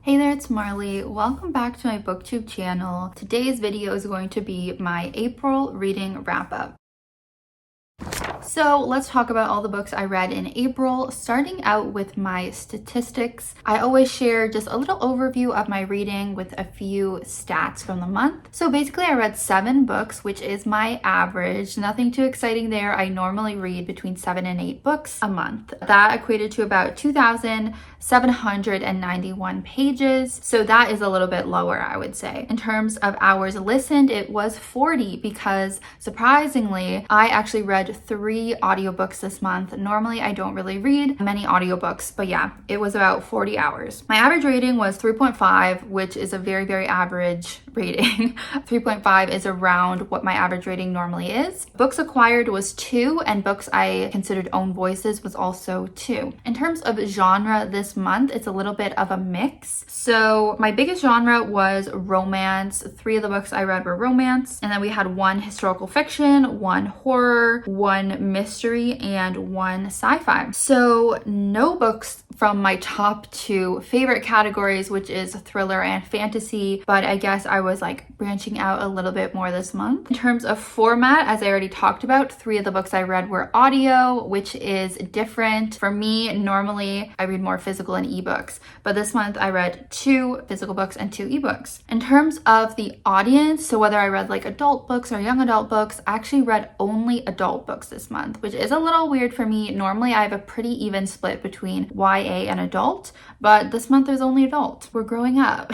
Hey there, it's Marley. Welcome back to my booktube channel. Today's video is going to be my April reading wrap-up. So let's talk about all the books I read in April, starting out with my statistics. I always share just a little overview of my reading with a few stats from the month. So basically I read 7 books, which is my average. Nothing too exciting there. I normally read between 7 and 8 books a month. That equated to about 2,791 pages. So that is a little bit lower, I would say. In terms of hours listened, it was 40 because surprisingly, I actually read 3 audiobooks this month. Normally, I don't really read many audiobooks, but yeah, it was about 40 hours. My average rating was 3.5, which is a very, very average rating. 3.5 is around what my average rating normally is. Books acquired was 2, and books I considered own voices was also 2. In terms of genre this month, it's a little bit of a mix. So my biggest genre was romance. 3 of the books I read were romance, and then we had 1 historical fiction, 1 horror, 1 mystery, and 1 sci-fi. So no books from my top 2 favorite categories, which is thriller and fantasy, but I guess I was like branching out a little bit more this month. In terms of format, as I already talked about, 3 of the books I read were audio, which is different. For me, normally I read more physical and ebooks, but this month I read 2 physical books and 2 ebooks. In terms of the audience, so whether I read like adult books or young adult books, I actually read only adult books this month, which is a little weird for me. Normally I have a pretty even split between YA and adult, but this month there's only adult. We're growing up.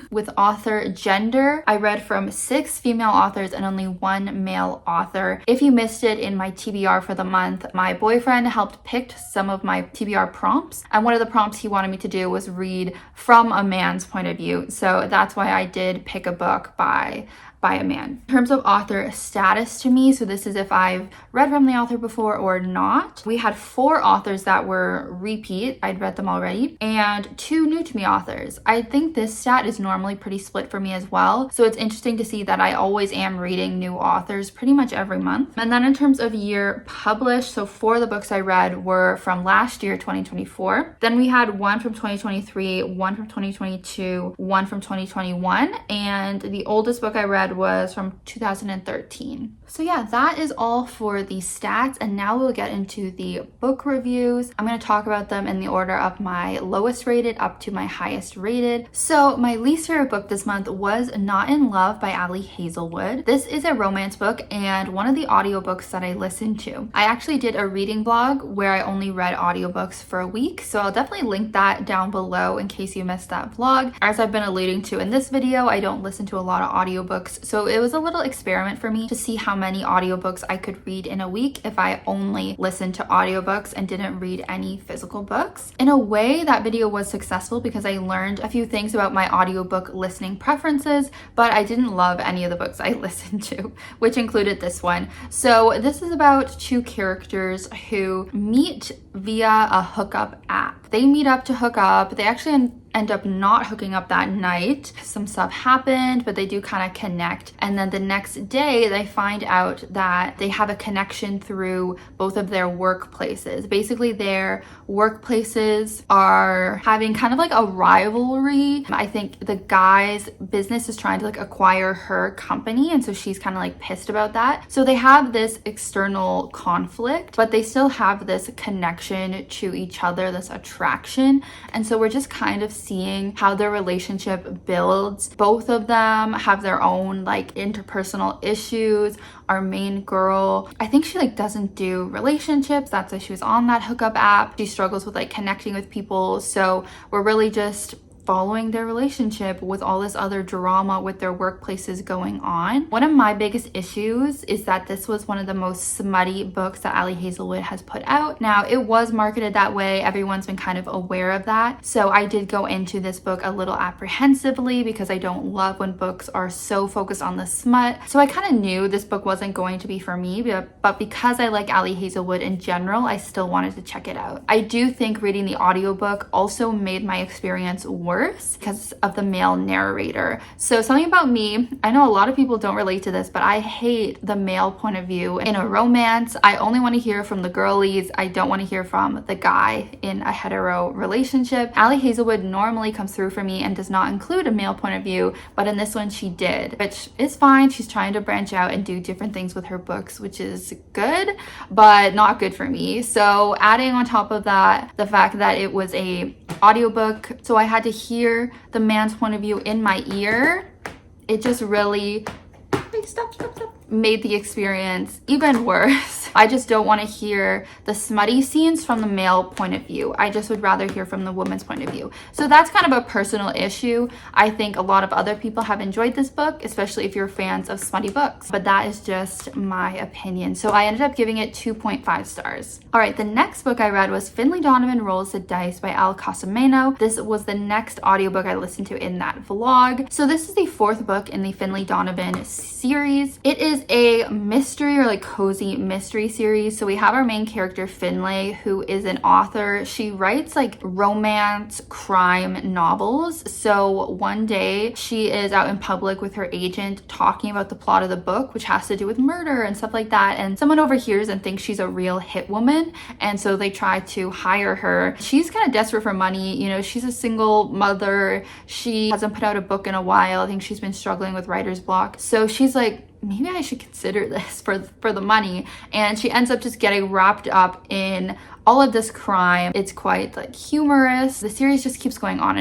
With author gender, I read from 6 female authors and only 1 male author. If you missed it in my TBR for the month, my boyfriend helped pick some of my TBR prompts, and one of the prompts he wanted me to do was read from a man's point of view. So that's why I did pick a book by a man. In terms of author status to me, so this is if I've read from the author before or not, we had 4 authors that were repeat, I'd read them already, and 2 new to me authors. I think this stat is normally pretty split for me as well, so it's interesting to see that I always am reading new authors pretty much every month. And then in terms of year published, so 4 of the books I read were from last year, 2024. Then we had 1 from 2023, 1 from 2022, 1 from 2021, and the oldest book I read was from 2013. So yeah, that is all for the stats, and now we'll get into the book reviews. I'm going to talk about them in the order of my lowest rated up to my highest rated. So my least favorite book this month was Not in Love by Ali Hazelwood. This is a romance book and one of the audiobooks that I listened to. I actually did a reading blog where I only read audiobooks for a week, so I'll definitely link that down below in case you missed that vlog. As I've been alluding to in this video, I don't listen to a lot of audiobooks, so it was a little experiment for me to see how many audiobooks I could read in a week if I only listened to audiobooks and didn't read any physical books. In a way, that video was successful because I learned a few things about my audiobook listening preferences, but I didn't love any of the books I listened to, which included this one. So this is about 2 characters who meet via a hookup app. They meet up to hook up. They actually end up not hooking up that night. Some stuff happened, but they do kind of connect. And then the next day, they find out that they have a connection through both of their workplaces. Basically, their workplaces are having kind of like a rivalry. I think the guy's business is trying to like acquire her company, and so she's kind of like pissed about that. So they have this external conflict, but they still have this connection to each other, this attraction. And so we're just kind of seeing how their relationship builds. Both of them have their own like interpersonal issues. Our main girl, I think she like doesn't do relationships. That's why she was on that hookup app. She struggles with like connecting with people. So we're really just following their relationship with all this other drama with their workplaces going on. One of my biggest issues is that this was one of the most smutty books that Ali Hazelwood has put out. Now, it was marketed that way. Everyone's been kind of aware of that. So I did go into this book a little apprehensively because I don't love when books are so focused on the smut. So I kind of knew this book wasn't going to be for me, but because I like Ali Hazelwood in general, I still wanted to check it out. I do think reading the audiobook also made my experience worse worse because of the male narrator. So something about me, I know a lot of people don't relate to this, but I hate the male point of view in a romance. I only want to hear from the girlies. I don't want to hear from the guy in a hetero relationship. Ali Hazelwood normally comes through for me and does not include a male point of view, but in this one she did, which is fine. She's trying to branch out and do different things with her books, which is good, but not good for me. So adding on top of that, the fact that it was a audiobook, so I had to hear the man's point of view in my ear, it just really stop, made the experience even worse. I just don't want to hear the smutty scenes from the male point of view. I just would rather hear from the woman's point of view. So that's kind of a personal issue. I think a lot of other people have enjoyed this book, especially if you're fans of smutty books, but that is just my opinion. So I ended up giving it 2.5 stars. All right, the next book I read was Finlay Donovan Rolls the Dice by Elle Cosimano. This was the next audiobook I listened to in that vlog. So this is the fourth book in the Finlay Donovan series. It is a mystery or like cozy mystery series. So we have our main character Finlay, who is an author. She writes like romance crime novels. So one day she is out in public with her agent talking about the plot of the book, which has to do with murder and stuff like that, and someone overhears and thinks she's a real hit woman, and so they try to hire her. She's kind of desperate for money. You know, she's a single mother. She hasn't put out a book in a while. I think she's been struggling with writer's block. So she's like, maybe I should consider this for the money. And she ends up just getting wrapped up in all of this crime. It's quite like humorous. The series just keeps going on,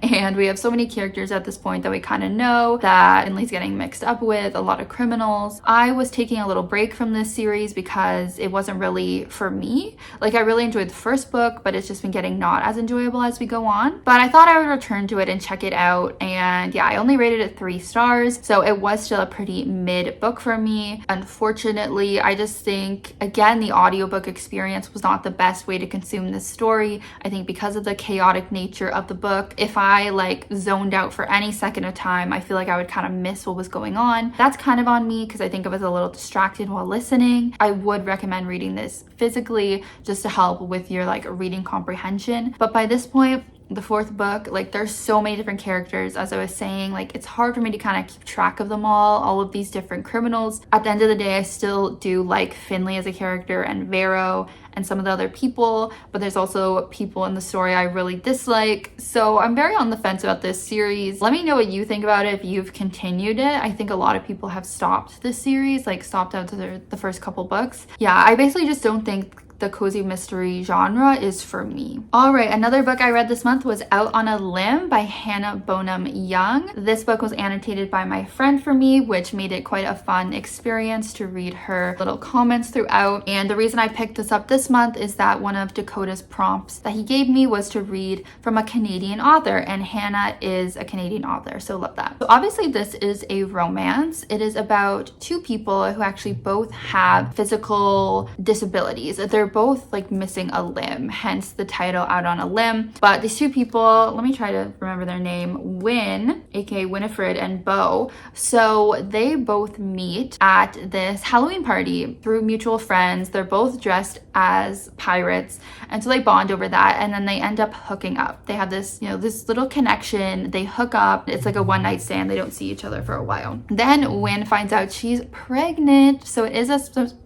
and we have so many characters at this point that we kind of know that Finlay's getting mixed up with, a lot of criminals. I was taking a little break from this series because it wasn't really for me. Like, I really enjoyed the first book, but it's just been getting not as enjoyable as we go on. But I thought I would return to it and check it out, and yeah, I only rated it 3 stars, so it was still a pretty mid book for me. Unfortunately, I just think, again, the audiobook experience was not the best way to consume this story. I think because of the chaotic nature of the book, if I like zoned out for any second of time, I feel like I would kind of miss what was going on. That's kind of on me because I think I was a little distracted while listening. I would recommend reading this physically just to help with your like reading comprehension. But by this point, the fourth book, like, there's so many different characters. As I was saying, like, it's hard for me to kind of keep track of them all of these different criminals. At the end of the day, I still do like Finlay as a character and Vero and some of the other people, but there's also people in the story I really dislike. So I'm very on the fence about this series. Let me know what you think about it if you've continued it. I think a lot of people have stopped this series, like stopped after the first couple books. Yeah, I basically just don't think the cozy mystery genre is for me. All right, another book I read this month was Out on a Limb by Hannah Bonam-Young. This book was annotated by my friend for me, which made it quite a fun experience to read her little comments throughout. And the reason I picked this up this month is that one of Dakota's prompts that he gave me was to read from a Canadian author, and Hannah is a Canadian author, so love that. So obviously this is a romance. It is about 2 people who actually both have physical disabilities. They're both like missing a limb, hence the title Out on a Limb. But these 2 people, let me try to remember their name, Win, aka Winifred, and Beau. So they both meet at this Halloween party through mutual friends. They're both dressed as pirates, and so they bond over that, and then they end up hooking up. They have this, you know, this little connection. They hook up. It's like a one-night stand. They don't see each other for a while. Then Win finds out she's pregnant, so it is a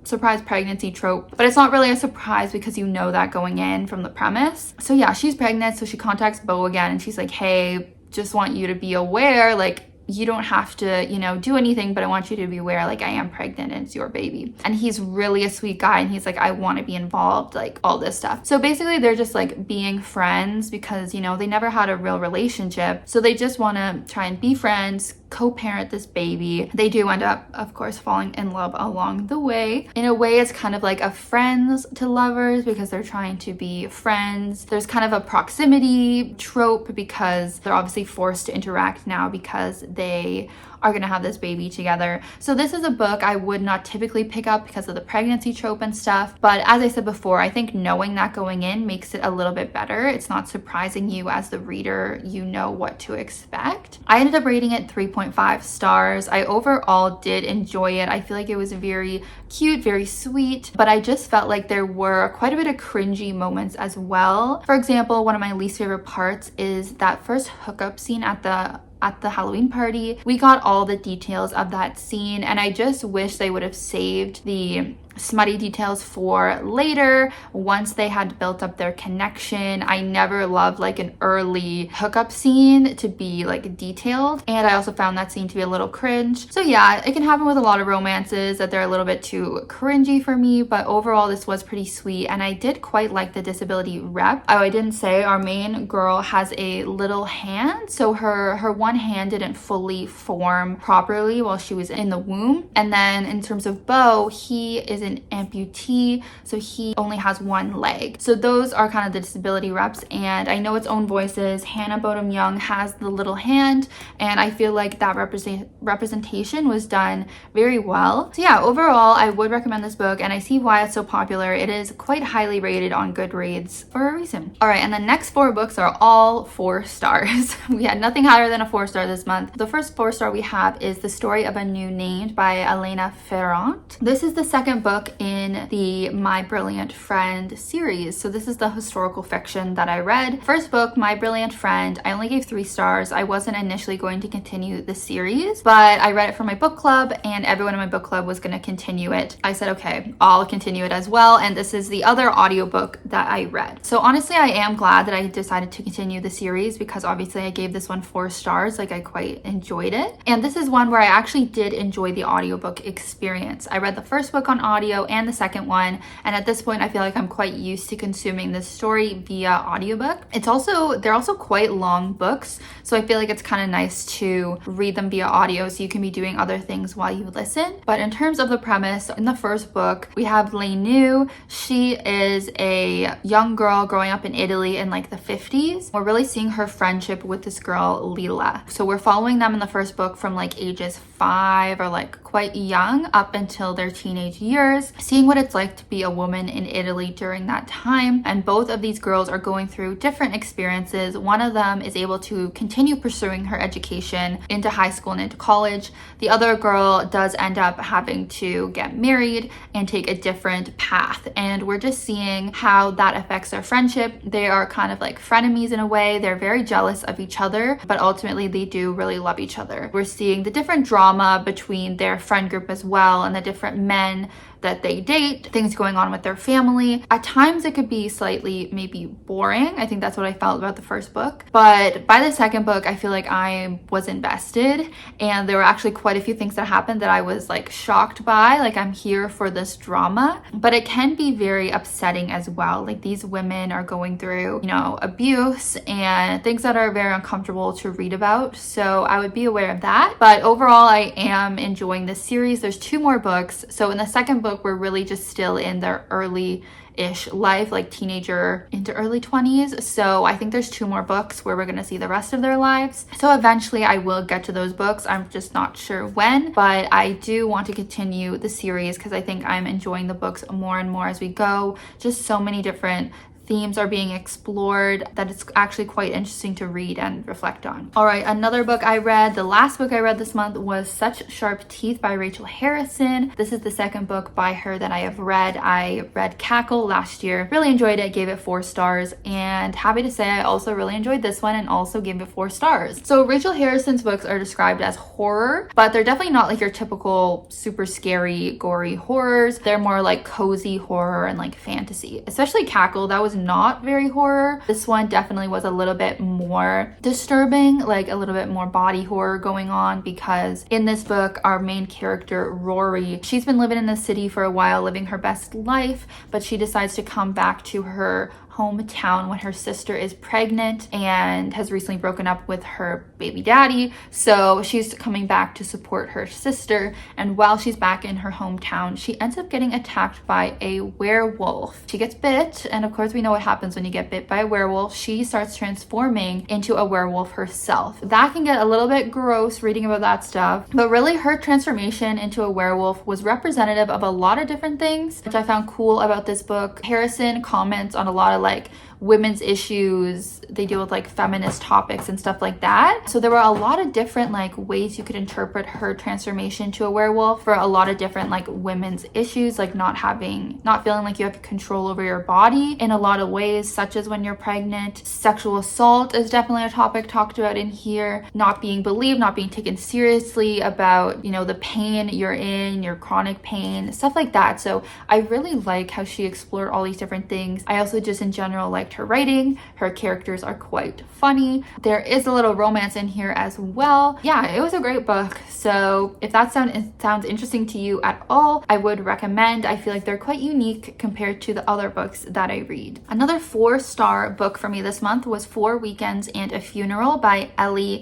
surprise pregnancy trope, but it's not really a surprise because you know that going in from the premise. So yeah, she's pregnant, so she contacts Beau again, and she's like, hey, just want you to be aware, like, you don't have to, you know, do anything, but I want you to be aware, like, I am pregnant and it's your baby. And he's really a sweet guy, and he's like, I want to be involved, like, all this stuff. So basically they're just like being friends because, you know, they never had a real relationship, so they just want to try and be friends, co-parent this baby. They do end up, of course, falling in love along the way. In a way, it's kind of like a friends to lovers because they're trying to be friends. There's kind of a proximity trope because they're obviously forced to interact now because they are gonna have this baby together. So this is a book I would not typically pick up because of the pregnancy trope and stuff, but as I said before, I think knowing that going in makes it a little bit better. It's not surprising you as the reader, you know what to expect. I ended up rating it 3.5 stars. I overall did enjoy it. I feel like it was very cute, very sweet, but I just felt like there were quite a bit of cringy moments as well. For example, one of my least favorite parts is that first hookup scene at the Halloween party. We got all the details of that scene, and I just wish they would have saved the smutty details for later once they had built up their connection. I never loved like an early hookup scene to be like detailed, and I also found that scene to be a little cringe. So yeah, it can happen with a lot of romances that they're a little bit too cringy for me, but overall this was pretty sweet, and I did quite like the disability rep. Oh, I didn't say our main girl has a little hand, so her one hand didn't fully form properly while she was in the womb. And then in terms of Beau, he is an amputee, so he only has one leg. So those are kind of the disability reps, and I know its own voices. Hannah Bonam-Young has the little hand, and I feel like that representation was done very well. So yeah, overall I would recommend this book, and I see why it's so popular. It is quite highly rated on Goodreads for a reason. All right, and the next 4 books are all 4 stars. We had nothing higher than a 4-star this month. The first 4-star we have is The Story of a New Name by Elena Ferrante. This is the second book in the My Brilliant Friend series. So this is the historical fiction that I read. First book, My Brilliant Friend, I only gave 3 stars. I wasn't initially going to continue the series, but I read it for my book club, and everyone in my book club was going to continue it. I said, okay, I'll continue it as well, and this is the other audiobook that I read. So honestly, I am glad that I decided to continue the series, because obviously I gave this one 4 stars. Like, I quite enjoyed it. And this is one where I actually did enjoy the audiobook experience. I read the first book on audio and the second one, and at this point I feel like I'm quite used to consuming this story via audiobook. They're also quite long books, so I feel like it's kind of nice to read them via audio so you can be doing other things while you listen. But in terms of the premise, in the first book we have Elena. She is a young girl growing up in Italy in like the 50s. We're really seeing her friendship with this girl Lila. So we're following them in the first book from like ages 5 or like quite young up until their teenage years, seeing what it's like to be a woman in Italy during that time. And both of these girls are going through different experiences. One of them is able to continue pursuing her education into high school and into college. The other girl does end up having to get married and take a different path. And we're just seeing how that affects their friendship. They are kind of like frenemies in a way. They're very jealous of each other, but ultimately they do really love each other. We're seeing the different drama between their friend group as well, and the different men that they date, things going on with their family. At times it could be slightly maybe boring. I think that's what I felt about the first book. But by the second book, I feel like I was invested, and there were actually quite a few things that happened that I was like shocked by. Like, I'm here for this drama, but it can be very upsetting as well. Like, these women are going through, you know, abuse and things that are very uncomfortable to read about. So I would be aware of that. But overall, I am enjoying this series. There's 2 more books. So in the second book, we're really just still in their early-ish life, like teenager into early 20s. So I think there's 2 more books where we're going to see the rest of their lives. So eventually I will get to those books. I'm just not sure when, but I do want to continue the series because I think I'm enjoying the books more and more as we go. Just so many different themes are being explored that it's actually quite interesting to read and reflect on. All right, another book I read, the last book I read this month was Such Sharp Teeth by Rachel Harrison. This is the second book by her that I have read. I read Cackle last year, really enjoyed it, gave it 4 stars, and happy to say I also really enjoyed this one and also gave it 4 stars. So Rachel Harrison's books are described as horror, but they're definitely not like your typical super scary, gory horrors. They're more like cozy horror and like fantasy, especially Cackle. That was not very horror. This one definitely was a little bit more disturbing, like a little bit more body horror going on, because in this book, our main character, Rory, she's been living in the city for a while, living her best life, but she decides to come back to her hometown when her sister is pregnant and has recently broken up with her baby daddy. So she's coming back to support her sister. And while she's back in her hometown, she ends up getting attacked by a werewolf. She gets bit, and of course we know what happens when you get bit by a werewolf. She starts transforming into a werewolf herself. That can get a little bit gross reading about that stuff, but really her transformation into a werewolf was representative of a lot of different things, which I found cool about this book. Harrison comments on a lot of like women's issues. They deal with like feminist topics and stuff like that. So there were a lot of different like ways you could interpret her transformation to a werewolf for a lot of different like women's issues, like not feeling like you have control over your body in a lot of ways, such as when you're pregnant. Sexual assault is definitely a topic talked about in here. Not being believed, not being taken seriously about, you know, the pain you're in, your chronic pain, stuff like that. So I really like how she explored all these different things. I also just in general liked her writing. Her characters are quite funny. There is a little romance in here as well. Yeah, it was a great book. So if that sounds interesting to you at all, I would recommend. I feel like they're quite unique compared to the other books that I read. Another 4-star book for me this month was 4 Weekends and a Funeral by Ellie.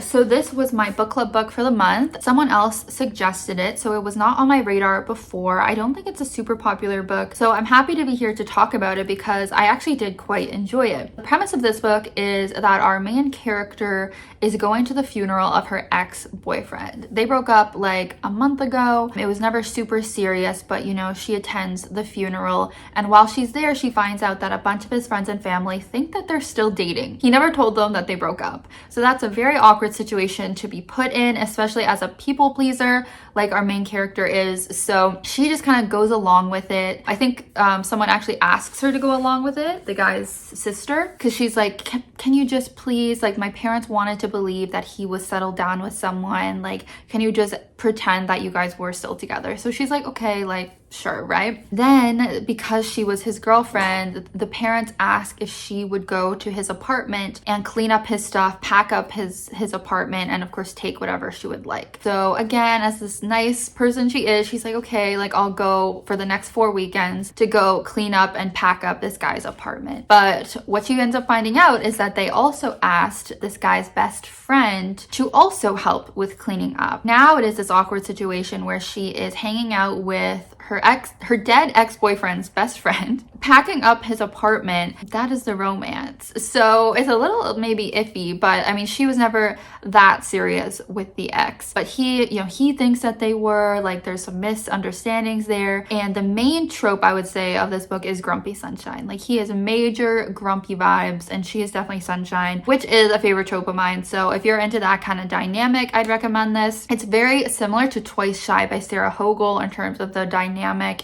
So this was my book club book for the month. Someone else suggested it, so it was not on my radar before. I don't think it's a super popular book, so I'm happy to be here to talk about it because I actually did quite enjoy it. The premise of this book is that our main character is going to the funeral of her ex-boyfriend. They broke up like a month ago. It was never super serious, but you know, she attends the funeral, and while she's there, she finds out that a bunch of his friends and family think that they're still dating. He never told them that they broke up. So that's a very awkward situation to be put in, especially as a people pleaser like our main character is. So she just kind of goes along with it. I think someone actually asks her to go along with it, the guy's sister, because she's like, can you just please, like, my parents wanted to believe that he was settled down with someone, like, can you just pretend that you guys were still together? So she's like, okay, like, sure, right? Then, because she was his girlfriend, the parents asked if she would go to his apartment and clean up his stuff, pack up his apartment, and of course take whatever she would like. So again, as this nice person she is, she's like, okay, like, I'll go for the next 4 weekends to go clean up and pack up this guy's apartment. But what she ends up finding out is that they also asked this guy's best friend to also help with cleaning up. Now it is this awkward situation where she is hanging out with her dead ex-boyfriend's best friend, packing up his apartment. That is the romance. So it's a little maybe iffy, but I mean, she was never that serious with the ex, but he thinks that they were. Like, there's some misunderstandings there. And the main trope, I would say, of this book is grumpy sunshine. Like, he has major grumpy vibes, and she is definitely sunshine, which is a favorite trope of mine. So if you're into that kind of dynamic, I'd recommend this. It's very similar to Twice Shy by Sarah Hogle in terms of the dynamic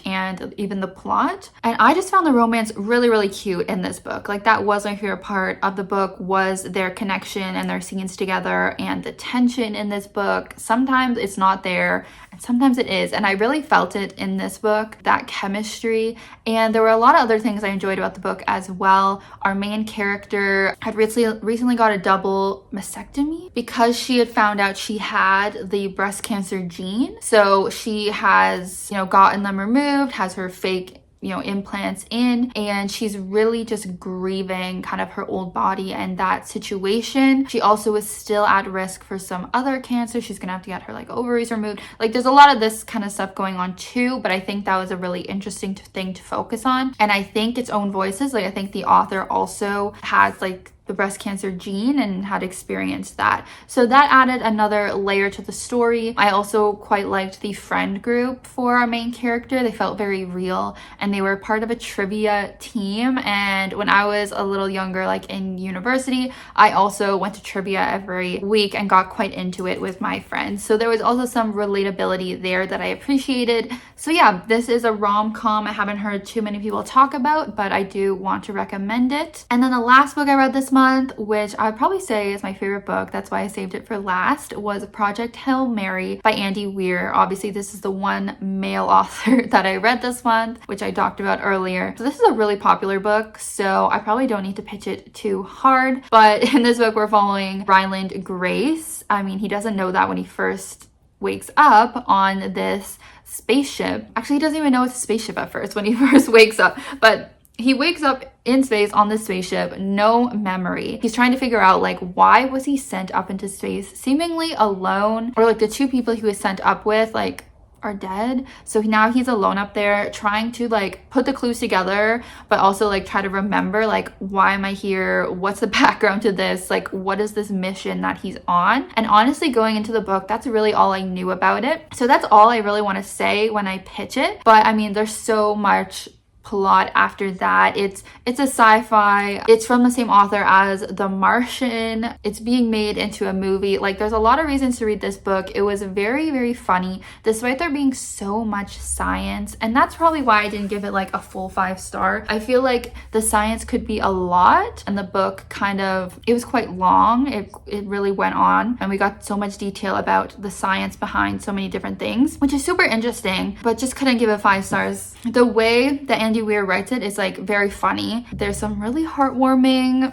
and even the plot. And I just found the romance really, really cute in this book. Like, that was my favorite part of the book, was their connection and their scenes together, and the tension in this book. Sometimes it's not there and sometimes it is, and I really felt it in this book, that chemistry. And there were a lot of other things I enjoyed about the book as well. Our main character had recently got a double mastectomy because she had found out she had the breast cancer gene. So she has, gotten them removed, has her fake implants in, and she's really just grieving kind of her old body and that situation. She also is still at risk for some other cancer. She's gonna have to get her like ovaries removed. Like, there's a lot of this kind of stuff going on too, but I think that was a really interesting thing to focus on. And I think its own voices, like, I think the author also has like the breast cancer gene and had experienced that. So that added another layer to the story. I also quite liked the friend group for our main character. They felt very real, and they were part of a trivia team. And when I was a little younger, like in university, I also went to trivia every week and got quite into it with my friends. So there was also some relatability there that I appreciated. So yeah, this is a rom-com I haven't heard too many people talk about, but I do want to recommend it. And then the last book I read this month, which I'd probably say is my favorite book, that's why I saved it for last, was Project Hail Mary by Andy Weir. Obviously, this is the one male author that I read this month, which I talked about earlier. So this is a really popular book, so I probably don't need to pitch it too hard. But in this book, we're following Ryland Grace. I mean, he doesn't know that when he first wakes up on this spaceship. Actually, he doesn't even know it's a spaceship at first when he first wakes up, but he wakes up in space on this spaceship, no memory. He's trying to figure out like why was he sent up into space seemingly alone, or like the two people he was sent up with like are dead. So now he's alone up there trying to like put the clues together, but also like try to remember like, why am I here? What's the background to this? Like, what is this mission that he's on? And honestly, going into the book, that's really all I knew about it. So that's all I really want to say when I pitch it. But I mean, there's so much plot after that. It's a sci-fi. It's from the same author as The Martian. It's being made into a movie. Like, there's a lot of reasons to read this book. It was very, very funny, despite there being so much science. And that's probably why I didn't give it like a full 5-star. I feel like the science could be a lot, and the book kind of, it was quite long. It really went on, and we got so much detail about the science behind so many different things, which is super interesting, but just couldn't give it 5 stars. The way that Andy Weir writes it is like very funny. There's some really heartwarming,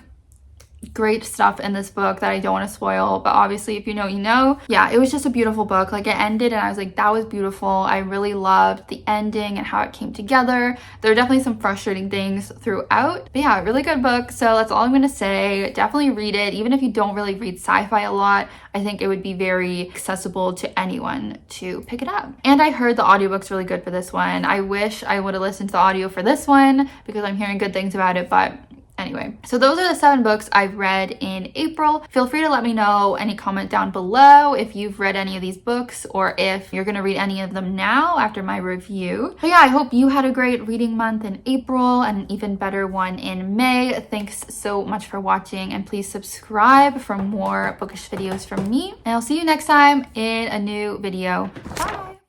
great stuff in this book that I don't want to spoil, but obviously if you know, you know. Yeah, it was just a beautiful book. Like, it ended and I was like, that was beautiful. I really loved the ending and how it came together. There are definitely some frustrating things throughout, but yeah, really good book. So that's all I'm gonna say. Definitely read it. Even if you don't really read sci-fi a lot, I think it would be very accessible to anyone to pick it up. And I heard the audiobook's really good for this one. I wish I would have listened to the audio for this one because I'm hearing good things about it, but anyway, so those are the 7 books I've read in April. Feel free to let me know any comment down below if you've read any of these books or if you're gonna read any of them now after my review. But yeah, I hope you had a great reading month in April and an even better one in May. Thanks so much for watching, and please subscribe for more bookish videos from me. And I'll see you next time in a new video. Bye!